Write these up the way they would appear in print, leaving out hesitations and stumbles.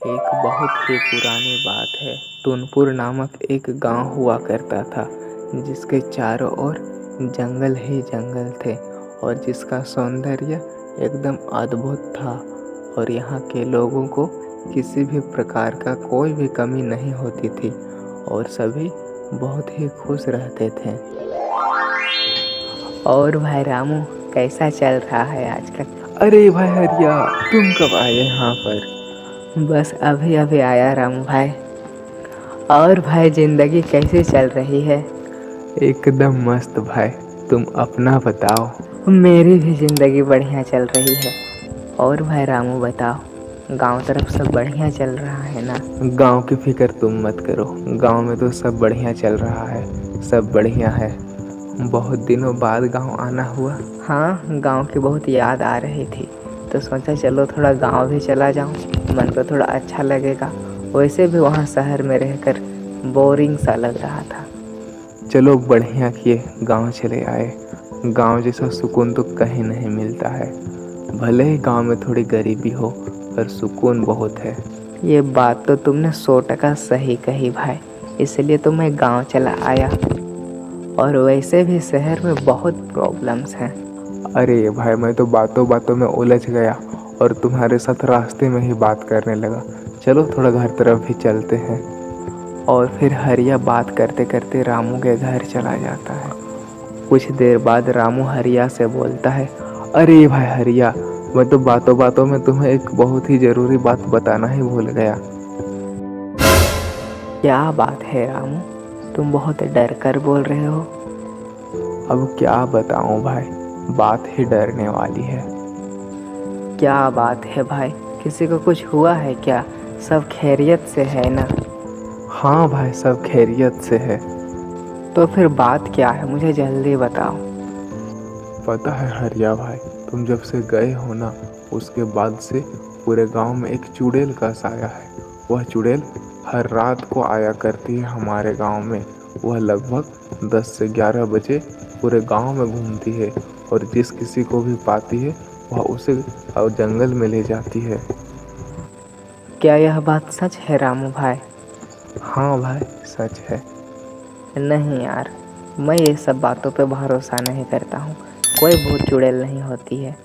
एक बहुत ही पुरानी बात है। टुनपुर नामक एक गांव हुआ करता था, जिसके चारों ओर जंगल ही जंगल थे और जिसका सौंदर्य एकदम अद्भुत था। और यहाँ के लोगों को किसी भी प्रकार का कोई भी कमी नहीं होती थी और सभी बहुत ही खुश रहते थे। और भाई रामू, कैसा चल रहा है आजकल? अरे भाई हरिया, तुम कब आए यहाँ पर? बस अभी अभी आया रामू भाई। और भाई जिंदगी कैसी चल रही है? एकदम मस्त भाई। तुम अपना बताओ। मेरी भी जिंदगी बढ़िया चल रही है। और भाई रामू बताओ, गांव तरफ सब बढ़िया चल रहा है ना? गांव की फिक्र तुम मत करो, गांव में तो सब बढ़िया चल रहा है, सब बढ़िया है। बहुत दिनों बाद गांव आना हुआ। हाँ, गांव की बहुत याद आ रही थी तो सोचा चलो थोड़ा गांव भी चला जाऊं, मन को थोड़ा अच्छा लगेगा। वैसे भी वहाँ शहर में रहकर बोरिंग सा लग रहा था। चलो बढ़िया किए, गांव चले आए। गांव जैसा सुकून तो कहीं नहीं मिलता है। भले ही गांव में थोड़ी गरीबी हो, पर सुकून बहुत है। ये बात तो तुमने 100% सही कही भाई, इसलिए तो मैं गांव चला आया। और वैसे भी शहर में बहुत प्रॉब्लम्स हैं। अरे भाई, मैं तो बातों बातों में उलझ गया और तुम्हारे साथ रास्ते में ही बात करने लगा। चलो थोड़ा घर तरफ भी चलते हैं। और फिर हरिया बात करते करते रामू के घर चला जाता है। कुछ देर बाद रामू हरिया से बोलता है, अरे भाई हरिया, मैं तो बातों बातों में तुम्हें एक बहुत ही ज़रूरी बात बताना ही भूल गया। क्या बात है रामू? तुम बहुत डर कर बोल रहे हो। अब क्या बताऊं भाई, बात ही डरने वाली है। क्या बात है भाई? किसी को कुछ हुआ है क्या? सब खैरियत से है ना? हाँ भाई, सब खैरियत से है। तो फिर बात क्या है, मुझे जल्दी बताओ। पता है हरिया भाई, तुम जब से गए हो ना, उसके बाद से पूरे गांव में एक चुड़ैल का साया है। वह चुड़ैल हर रात को आया करती है हमारे गांव में। वह लगभग 10 से 11 बजे पूरे गांव में घूमती है और जिस किसी को भी पाती है वह उसे जंगल में ले जाती है। क्या यह बात सच है रामू भाई? हाँ भाई, सच है। नहीं यार, मैं ये सब बातों पे भरोसा नहीं करता हूँ। कोई भूत चुड़ैल नहीं होती है।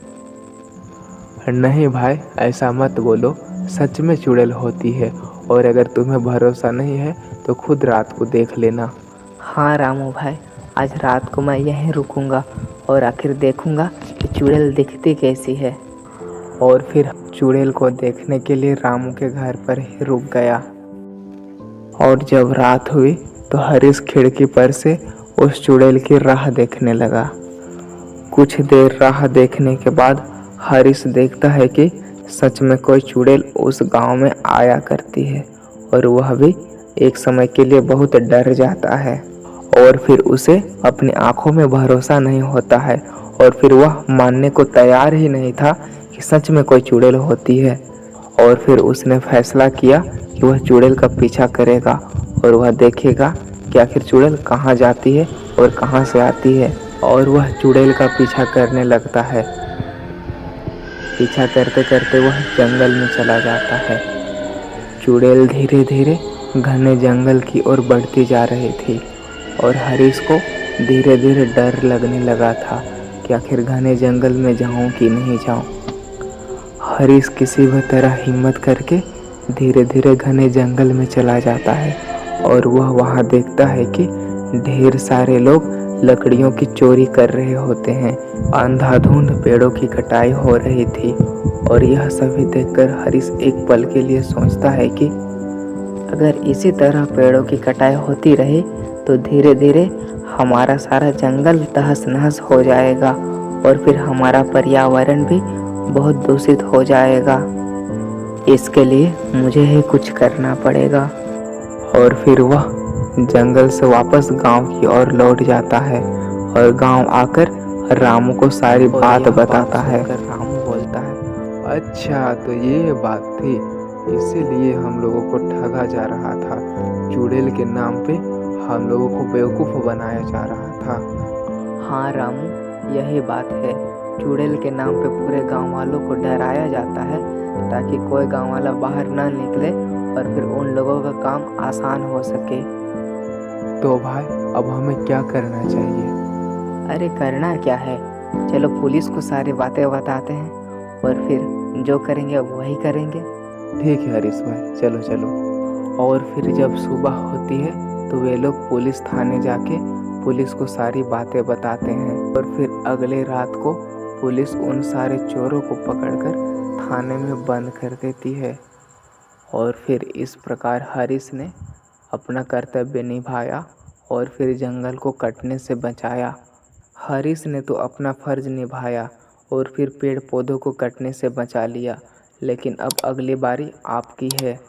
नहीं भाई, ऐसा मत बोलो, सच में चुड़ैल होती है। और अगर तुम्हें भरोसा नहीं है तो खुद रात को देख लेना। हाँ रामू भाई, आज रात को मैं यहीं रुकूंगा और आखिर देखूंगा कि चुड़ैल दिखती कैसी है। और फिर चुड़ैल को देखने के लिए रामू के घर पर ही रुक गया। और जब रात हुई तो हरीश खिड़की पर से उस चुड़ैल की राह देखने लगा। कुछ देर राह देखने के बाद हरीश देखता है कि सच में कोई चुड़ैल उस गांव में आया करती है और वह भी एक समय के लिए बहुत डर जाता है। और फिर उसे अपनी आंखों में भरोसा नहीं होता है और फिर वह मानने को तैयार ही नहीं था कि सच में कोई चुड़ैल होती है। और फिर उसने फैसला किया कि वह चुड़ैल का पीछा करेगा और वह देखेगा कि आखिर चुड़ैल कहाँ जाती है और कहाँ से आती है। और वह चुड़ैल का पीछा करने लगता है। पीछा करते करते वह जंगल में चला जाता है। चुड़ैल धीरे धीरे घने जंगल की ओर बढ़ती जा रही थी और हरीश को धीरे धीरे डर लगने लगा था कि आखिर घने जंगल में जाऊं कि नहीं जाऊं। हरीश किसी भी तरह हिम्मत करके धीरे धीरे घने जंगल में चला जाता है और वह वहां देखता है कि ढेर सारे लोग लकड़ियों की चोरी कर रहे होते हैं। अंधाधुंध पेड़ों की कटाई हो रही थी और यह सभी देखकर हरीश एक पल के लिए सोचता है कि अगर इसी तरह पेड़ों की कटाई होती रही तो धीरे धीरे हमारा सारा जंगल तहस नहस हो जाएगा और फिर हमारा पर्यावरण भी बहुत दूषित हो जाएगा। इसके लिए मुझे ही कुछ करना पड़ेगा। और फिर वह जंगल से वापस गांव की ओर लौट जाता है और गांव आकर रामू को सारी बात बताता है। रामू बोलता है, अच्छा तो ये बात थी, इसीलिए हम लोगों को ठगा जा रहा था। चुड़ैल के नाम पे हम लोगों को बेवकूफ़ बनाया जा रहा था। हाँ रामू, यही बात है। चुड़ैल के नाम पे पूरे गांव वालों को डराया जाता है ताकि कोई गांव वाला बाहर ना निकले और फिर उन लोगों का काम आसान हो सके। तो भाई अब हमें क्या करना चाहिए? अरे करना क्या है, चलो पुलिस को सारी बातें बताते हैं और फिर जो करेंगे अब वही करेंगे। ठीक है हरीश भाई, चलो चलो। और फिर जब सुबह होती है तो वे लोग पुलिस थाने जाके पुलिस को सारी बातें बताते हैं और फिर अगले रात को पुलिस उन सारे चोरों को पकड़कर थाने में बंद कर देती है। और फिर इस प्रकार हरीश ने अपना कर्तव्य निभाया और फिर जंगल को कटने से बचाया। हरीश ने तो अपना फर्ज निभाया और फिर पेड़ पौधों को कटने से बचा लिया, लेकिन अब अगली बारी आपकी है।